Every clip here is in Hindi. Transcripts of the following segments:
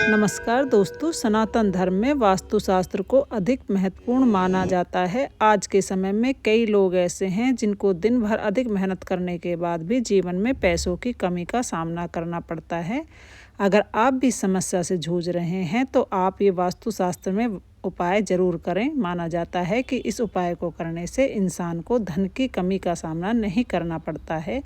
नमस्कार दोस्तों, सनातन धर्म में वास्तुशास्त्र को अधिक महत्वपूर्ण माना जाता है। आज के समय में कई लोग ऐसे हैं जिनको दिन भर अधिक मेहनत करने के बाद भी जीवन में पैसों की कमी का सामना करना पड़ता है। अगर आप भी समस्या से जूझ रहे हैं तो आप ये वास्तुशास्त्र में उपाय जरूर करें। माना जाता है कि इस उपाय को करने से इंसान को धन की कमी का सामना नहीं करना पड़ता है,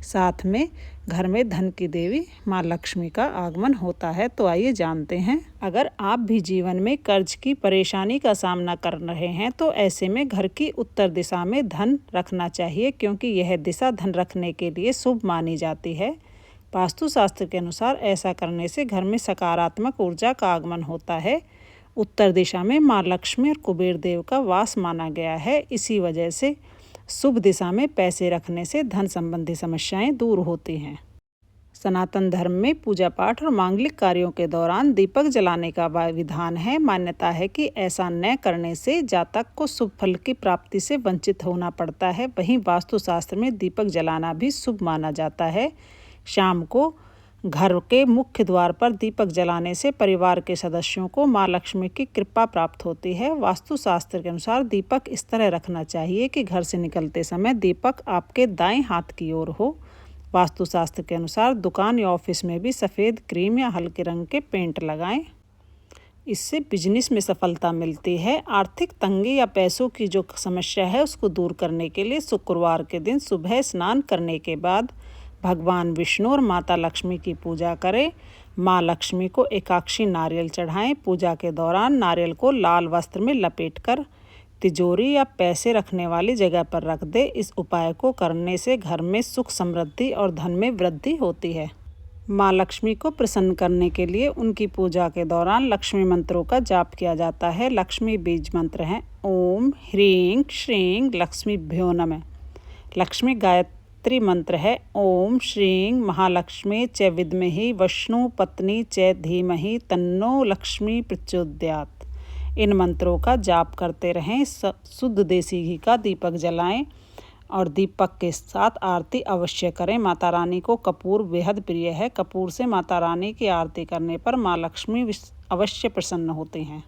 साथ में घर में धन की देवी माँ लक्ष्मी का आगमन होता है। तो आइए जानते हैं। अगर आप भी जीवन में कर्ज की परेशानी का सामना कर रहे हैं तो ऐसे में घर की उत्तर दिशा में धन रखना चाहिए, क्योंकि यह दिशा धन रखने के लिए शुभ मानी जाती है। वास्तुशास्त्र के अनुसार ऐसा करने से घर में सकारात्मक ऊर्जा का आगमन होता है। उत्तर दिशा में माँ लक्ष्मी और कुबेर देव का वास माना गया है। इसी वजह से शुभ दिशा में पैसे रखने से धन संबंधी समस्याएं दूर होती हैं। सनातन धर्म में पूजा पाठ और मांगलिक कार्यों के दौरान दीपक जलाने का विधान है। मान्यता है कि ऐसा न करने से जातक को शुभ फल की प्राप्ति से वंचित होना पड़ता है। वहीं वास्तुशास्त्र में दीपक जलाना भी शुभ माना जाता है। शाम को घर के मुख्य द्वार पर दीपक जलाने से परिवार के सदस्यों को माँ लक्ष्मी की कृपा प्राप्त होती है। वास्तुशास्त्र के अनुसार दीपक इस तरह रखना चाहिए कि घर से निकलते समय दीपक आपके दाएं हाथ की ओर हो। वास्तुशास्त्र के अनुसार दुकान या ऑफिस में भी सफ़ेद, क्रीम या हल्के रंग के पेंट लगाएं। इससे बिजनेस में सफलता मिलती है। आर्थिक तंगी या पैसों की जो समस्या है उसको दूर करने के लिए शुक्रवार के दिन सुबह स्नान करने के बाद भगवान विष्णु और माता लक्ष्मी की पूजा करें। माँ लक्ष्मी को एकाक्षी नारियल चढ़ाएं। पूजा के दौरान नारियल को लाल वस्त्र में लपेटकर तिजोरी या पैसे रखने वाली जगह पर रख दे। इस उपाय को करने से घर में सुख, समृद्धि और धन में वृद्धि होती है। माँ लक्ष्मी को प्रसन्न करने के लिए उनकी पूजा के दौरान लक्ष्मी मंत्रों का जाप किया जाता है। लक्ष्मी बीज मंत्र हैं ओम ह्रीं श्रीं लक्ष्मीभ्यो नमः। लक्ष्मी गायत्री मंत्र है ओम श्रीं महालक्ष्मी च विद्महि विष्णु पत्नी च धीमहि तन्नो लक्ष्मी प्रचोदयात्। इन मंत्रों का जाप करते रहें। शुद्ध देसी घी का दीपक जलाएं और दीपक के साथ आरती अवश्य करें। माता रानी को कपूर बेहद प्रिय है। कपूर से माता रानी की आरती करने पर माँ लक्ष्मी अवश्य प्रसन्न होती हैं।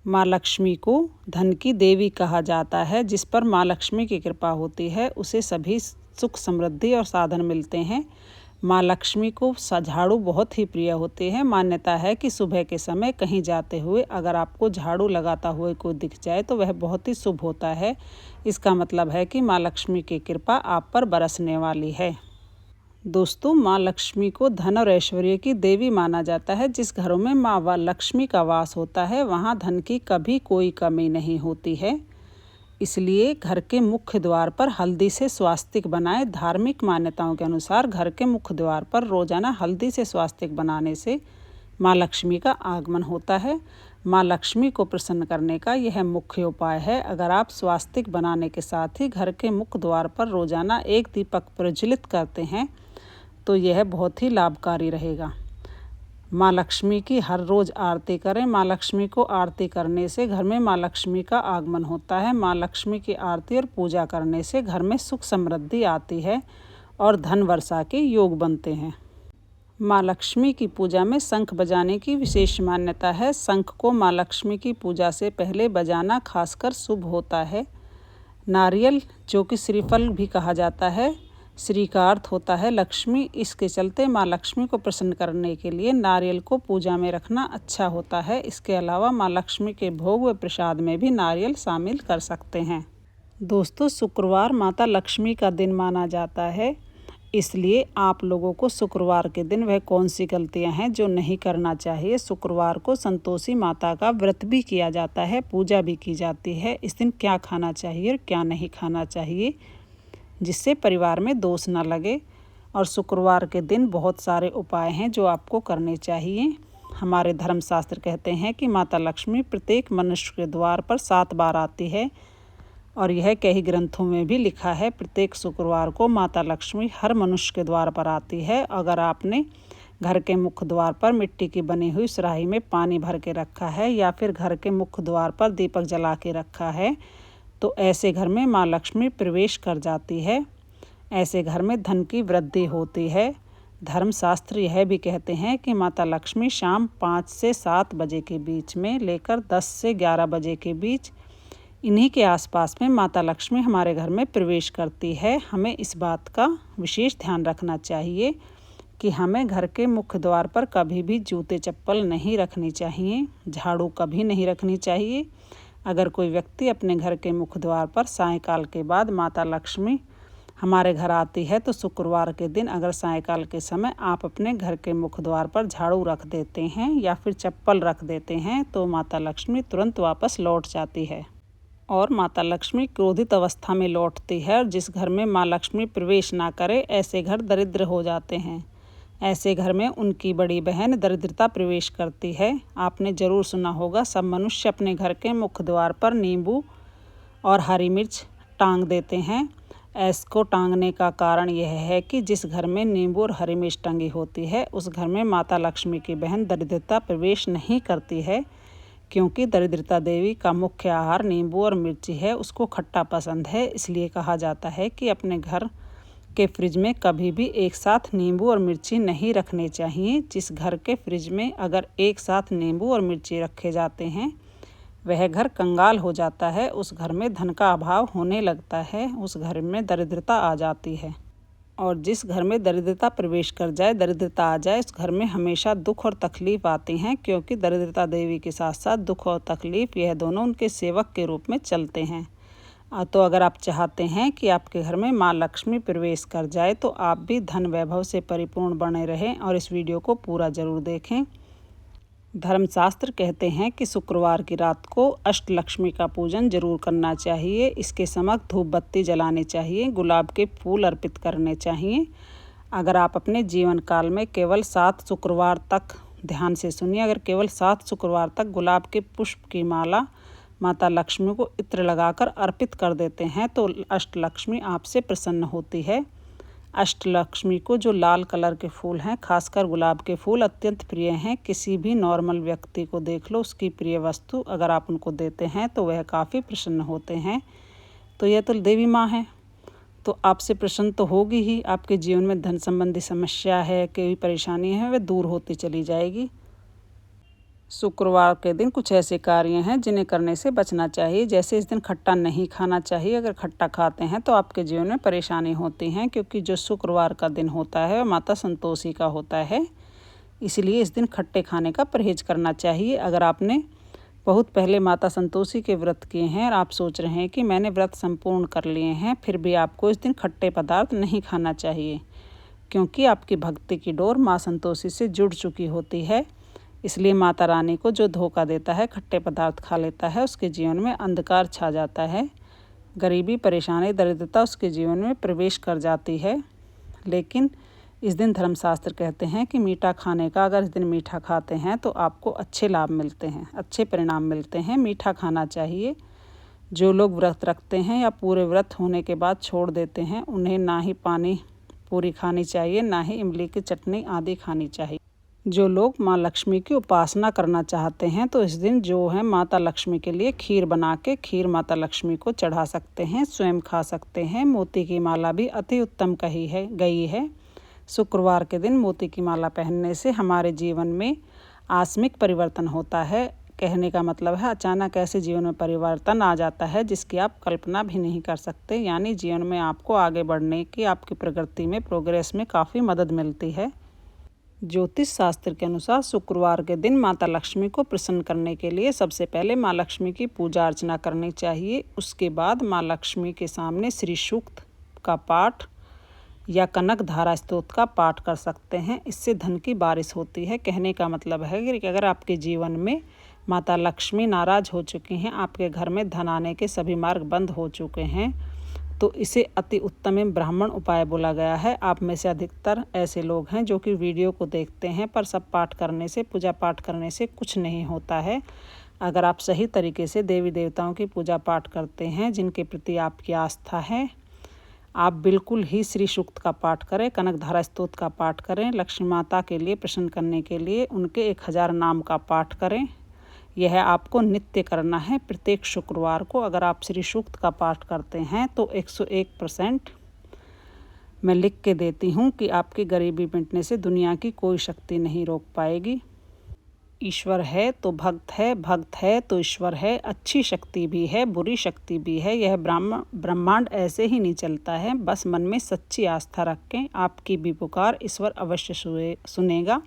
माँ लक्ष्मी को धन की देवी कहा जाता है। जिस पर माँ लक्ष्मी की कृपा होती है उसे सभी सुख, समृद्धि और साधन मिलते हैं। माँ लक्ष्मी को झाड़ू बहुत ही प्रिय होते हैं। मान्यता है कि सुबह के समय कहीं जाते हुए अगर आपको झाड़ू लगाता हुए कोई दिख जाए तो वह बहुत ही शुभ होता है। इसका मतलब है कि माँ लक्ष्मी की कृपा आप पर बरसने वाली है। दोस्तों, माँ लक्ष्मी को धन और ऐश्वर्य की देवी माना जाता है। जिस घरों में माँ लक्ष्मी का वास होता है वहाँ धन की कभी कोई कमी नहीं होती है। इसलिए घर के मुख्य द्वार पर हल्दी से स्वास्तिक बनाएं। धार्मिक मान्यताओं के अनुसार घर के मुख्य द्वार पर रोजाना हल्दी से स्वास्तिक बनाने से माँ लक्ष्मी का आगमन होता है। माँ लक्ष्मी को प्रसन्न करने का यह मुख्य उपाय है। अगर आप स्वास्तिक बनाने के साथ ही घर के मुख्य द्वार पर रोजाना एक दीपक प्रज्वलित करते हैं तो यह बहुत ही लाभकारी रहेगा। माँ लक्ष्मी की हर रोज़ आरती करें। माँ लक्ष्मी को आरती करने से घर में माँ लक्ष्मी का आगमन होता है। माँ लक्ष्मी की आरती और पूजा करने से घर में सुख, समृद्धि आती है और धन वर्षा के योग बनते हैं। माँ लक्ष्मी की पूजा में शंख बजाने की विशेष मान्यता है। शंख को माँ लक्ष्मी की पूजा से पहले बजाना खासकर शुभ होता है। नारियल, जो कि श्रीफल भी कहा जाता है, श्री का अर्थ होता है लक्ष्मी। इसके चलते माँ लक्ष्मी को प्रसन्न करने के लिए नारियल को पूजा में रखना अच्छा होता है। इसके अलावा माँ लक्ष्मी के भोग व प्रसाद में भी नारियल शामिल कर सकते हैं। दोस्तों, शुक्रवार माता लक्ष्मी का दिन माना जाता है। इसलिए आप लोगों को शुक्रवार के दिन वह कौन सी गलतियां हैं जो नहीं करना चाहिए। शुक्रवार को संतोषी माता का व्रत भी किया जाता है, पूजा भी की जाती है। इस दिन क्या खाना चाहिए और क्या नहीं खाना चाहिए जिससे परिवार में दोष न लगे। और शुक्रवार के दिन बहुत सारे उपाय हैं जो आपको करने चाहिए। हमारे धर्मशास्त्र कहते हैं कि माता लक्ष्मी प्रत्येक मनुष्य के द्वार पर 7 बार आती है और यह कई ग्रंथों में भी लिखा है। प्रत्येक शुक्रवार को माता लक्ष्मी हर मनुष्य के द्वार पर आती है। अगर आपने घर के मुख्य द्वार पर मिट्टी की बनी हुई सुराही में पानी भर के रखा है या फिर घर के मुख्य द्वार पर दीपक जला के रखा है तो ऐसे घर में माँ लक्ष्मी प्रवेश कर जाती है। ऐसे घर में धन की वृद्धि होती है। धर्मशास्त्र यह भी कहते हैं कि माता लक्ष्मी शाम 5 से 7 बजे के बीच में लेकर 10 से 11 बजे के बीच, इन्हीं के आसपास में माता लक्ष्मी हमारे घर में प्रवेश करती है। हमें इस बात का विशेष ध्यान रखना चाहिए कि हमें घर के मुख्य द्वार पर कभी भी जूते चप्पल नहीं रखनी चाहिए, झाड़ू कभी नहीं रखनी चाहिए। अगर कोई व्यक्ति अपने घर के मुख्य द्वार पर सायंकाल के बाद माता लक्ष्मी हमारे घर आती है तो शुक्रवार के दिन अगर सायंकाल के समय आप अपने घर के मुख्य द्वार पर झाड़ू रख देते हैं या फिर चप्पल रख देते हैं तो माता लक्ष्मी तुरंत वापस लौट जाती है और माता लक्ष्मी क्रोधित अवस्था में लौटती है। और जिस घर में माँ लक्ष्मी प्रवेश ना करे ऐसे घर दरिद्र हो जाते हैं। ऐसे घर में उनकी बड़ी बहन दरिद्रता प्रवेश करती है। आपने ज़रूर सुना होगा, सब मनुष्य अपने घर के मुख्य द्वार पर नींबू और हरी मिर्च टांग देते हैं। इसको टांगने का कारण यह है कि जिस घर में नींबू और हरी मिर्च टंगी होती है उस घर में माता लक्ष्मी की बहन दरिद्रता प्रवेश नहीं करती है, क्योंकि दरिद्रता देवी का मुख्य आहार नींबू और मिर्ची है, उसको खट्टा पसंद है। इसलिए कहा जाता है कि अपने घर के फ्रिज में कभी भी एक साथ नींबू और मिर्ची नहीं रखने चाहिए। जिस घर के फ्रिज में अगर एक साथ नींबू और मिर्ची रखे जाते हैं वह घर कंगाल हो जाता है, उस घर में धन का अभाव होने लगता है, उस घर में दरिद्रता आ जाती है। और जिस घर में दरिद्रता प्रवेश कर जाए, दरिद्रता आ जाए, उस घर में हमेशा दुख और तकलीफ आती हैं, क्योंकि दरिद्रता देवी के साथ साथ दुख और तकलीफ यह दोनों उनके सेवक के रूप में चलते हैं। तो अगर आप चाहते हैं कि आपके घर में माँ लक्ष्मी प्रवेश कर जाए तो आप भी धन वैभव से परिपूर्ण बने रहें और इस वीडियो को पूरा ज़रूर देखें। धर्मशास्त्र कहते हैं कि शुक्रवार की रात को अष्टलक्ष्मी का पूजन जरूर करना चाहिए। इसके समक्ष धूप बत्ती जलाने चाहिए, गुलाब के फूल अर्पित करने चाहिए। अगर आप अपने जीवन काल में केवल 7 शुक्रवार तक, ध्यान से सुनिए, अगर केवल 7 शुक्रवार तक गुलाब के पुष्प की माला माता लक्ष्मी को इत्र लगाकर अर्पित कर देते हैं तो अष्टलक्ष्मी आपसे प्रसन्न होती है। अष्टलक्ष्मी को जो लाल कलर के फूल हैं, खासकर गुलाब के फूल, अत्यंत प्रिय हैं। किसी भी नॉर्मल व्यक्ति को देख लो, उसकी प्रिय वस्तु अगर आप उनको देते हैं तो वह काफ़ी प्रसन्न होते हैं। तो यह तो देवी माँ है, तो आपसे प्रसन्न तो होगी ही। आपके जीवन में धन संबंधी समस्या है, कोई परेशानी है, वह दूर होती चली जाएगी। शुक्रवार के दिन कुछ ऐसे कार्य हैं जिन्हें करने से बचना चाहिए। जैसे इस दिन खट्टा नहीं खाना चाहिए। अगर खट्टा खाते हैं तो आपके जीवन में परेशानी होती हैं, क्योंकि जो शुक्रवार का दिन होता है वह माता संतोषी का होता है, इसलिए इस दिन खट्टे खाने का परहेज करना चाहिए। अगर आपने बहुत पहले माता संतोषी के व्रत किए हैं और आप सोच रहे हैं कि मैंने व्रत संपूर्ण कर लिए हैं, फिर भी आपको इस दिन खट्टे पदार्थ नहीं खाना चाहिए, क्योंकि आपकी भक्ति की डोर माँ संतोषी से जुड़ चुकी होती है। इसलिए माता रानी को जो धोखा देता है, खट्टे पदार्थ खा लेता है, उसके जीवन में अंधकार छा जाता है, गरीबी, परेशानी, दरिद्रता उसके जीवन में प्रवेश कर जाती है। लेकिन इस दिन धर्मशास्त्र कहते हैं कि मीठा खाने का, अगर इस दिन मीठा खाते हैं तो आपको अच्छे लाभ मिलते हैं, अच्छे परिणाम मिलते हैं। मीठा खाना चाहिए। जो लोग व्रत रखते हैं या पूरे व्रत होने के बाद छोड़ देते हैं, उन्हें ना ही पानी पूरी खानी चाहिए, ना ही इमली की चटनी आदि खानी चाहिए। जो लोग माँ लक्ष्मी की उपासना करना चाहते हैं तो इस दिन जो है माता लक्ष्मी के लिए खीर बना के खीर माता लक्ष्मी को चढ़ा सकते हैं, स्वयं खा सकते हैं। मोती की माला भी अति उत्तम कही गई है। शुक्रवार के दिन मोती की माला पहनने से हमारे जीवन में आकस्मिक परिवर्तन होता है। कहने का मतलब है अचानक ऐसे जीवन में परिवर्तन आ जाता है जिसकी आप कल्पना भी नहीं कर सकते। यानी जीवन में आपको आगे बढ़ने की, आपकी प्रगति में, प्रोग्रेस में काफ़ी मदद मिलती है। ज्योतिष शास्त्र के अनुसार शुक्रवार के दिन माता लक्ष्मी को प्रसन्न करने के लिए सबसे पहले माँ लक्ष्मी की पूजा अर्चना करनी चाहिए। उसके बाद माँ लक्ष्मी के सामने श्री सूक्त का पाठ या कनक धारा स्तोत्र का पाठ कर सकते हैं। इससे धन की बारिश होती है। कहने का मतलब है कि अगर आपके जीवन में माता लक्ष्मी नाराज हो चुकी हैं, आपके घर में धन आने के सभी मार्ग बंद हो चुके हैं, तो इसे अति उत्तम एवं ब्राह्मण उपाय बोला गया है। आप में से अधिकतर ऐसे लोग हैं जो कि वीडियो को देखते हैं, पर सब पाठ करने से, पूजा पाठ करने से कुछ नहीं होता है। अगर आप सही तरीके से देवी देवताओं की पूजा पाठ करते हैं, जिनके प्रति आपकी आस्था है, आप बिल्कुल ही श्री सूक्त का पाठ करें, कनक धारा स्तोत्र का पाठ करें, लक्ष्मी माता के लिए प्रसन्न करने के लिए उनके 1000 नाम का पाठ करें। यह आपको नित्य करना है। प्रत्येक शुक्रवार को अगर आप श्री सूक्त का पाठ करते हैं तो 101% मैं लिख के देती हूँ कि आपकी गरीबी मिटने से दुनिया की कोई शक्ति नहीं रोक पाएगी। ईश्वर है तो भक्त है तो ईश्वर है। अच्छी शक्ति भी है, बुरी शक्ति भी है। यह ब्रह्मांड ऐसे ही नहीं चलता है। बस मन में सच्ची आस्था रखें, आपकी भी पुकार ईश्वर अवश्य सुनेगा।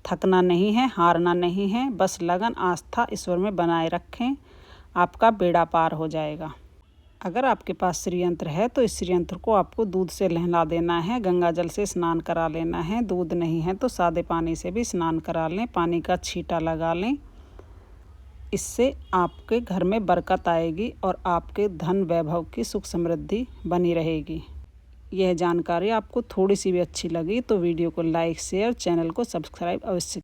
थकना नहीं है, हारना नहीं है, बस लगन आस्था ईश्वर में बनाए रखें, आपका बेड़ा पार हो जाएगा। अगर आपके पास श्रीयंत्र है तो इस श्रीयंत्र को आपको दूध से नहला देना है, गंगा जल से स्नान करा लेना है। दूध नहीं है तो सादे पानी से भी स्नान करा लें, पानी का छींटा लगा लें। इससे आपके घर में बरकत आएगी और आपके धन वैभव की सुख समृद्धि बनी रहेगी। यह जानकारी आपको थोड़ी सी भी अच्छी लगी तो वीडियो को लाइक शेयर, चैनल को सब्सक्राइब अवश्य